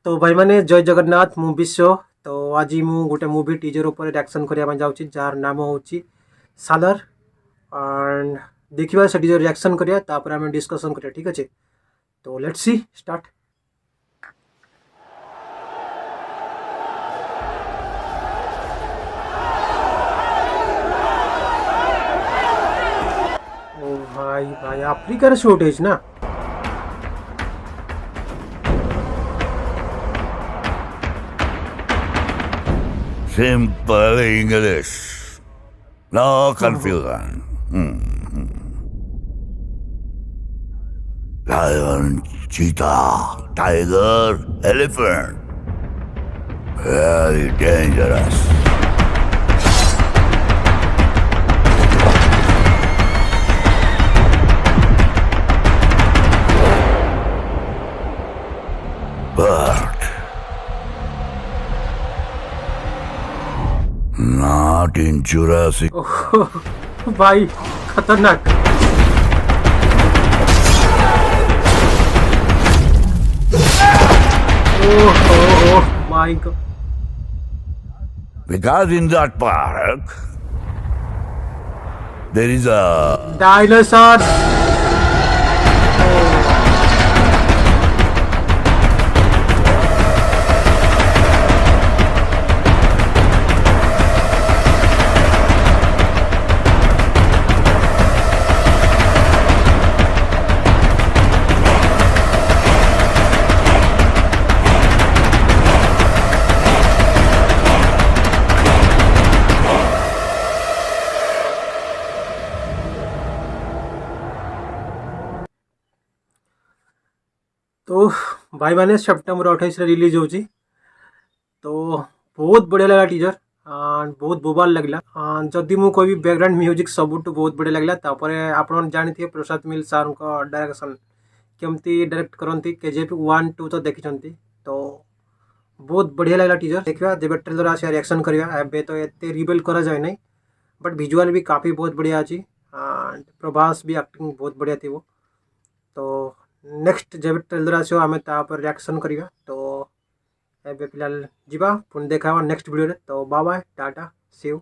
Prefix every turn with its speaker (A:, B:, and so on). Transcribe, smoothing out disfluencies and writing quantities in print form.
A: तो भाई मैंने जय जगन्नाथ मूवी शो। तो आज मु गोटे मूवी टीजर उपर रिएक्शन करने जाऊँगी जार नाम हूँ सालर एंड देखिए से टीजर रिएक्शन करिया तापर आम डिस्कशन करिया। ठीक अच्छे तो लेट्स सी स्टार्ट। ओ भाई भाई अफ्रीकार शूट है ना।
B: Simple English. No confusion. Lion, cheetah, tiger, elephant. Very dangerous. Bird. Not in Jurassic.
A: ओह भाई खतरनाक। Oh my God.
B: Because in that park, there is a
A: dinosaur. तो भाई मैंने सेप्टेम्बर 28 रिलीज होची। तो बहुत बढ़िया लगा टीजर एंड बहुत बोबाल लगला। जदि मु कोई भी बैकग्राउंड म्यूजिक सबुठ बहुत बढ़िया लगला। तापरे आपण जानिथे प्रसाद मिल सार को डायरेक्शन केमती डायरेक्ट करंती केजीएफ 1 2 तो देखिछंती। तो बहुत बढ़िया लगला टीजर। देखिया जेबे ट्रेलर आसे रिएक्शन करिया। एबे तो एते रिवील करा जाय नहीं बट विजुअल भी काफी बहुत बढ़िया अछि एंड प्रभास भी एक्टिंग बहुत बढ़िया थी वो। तो नेक्स्ट जब ट्रेलर आसो आम तापर रिएक्शन करिया। तो एबे फिलहाल जीवा पुणी देखा नेक्स्ट वीडियो रे। तो बाय बाय टाटा सी यू।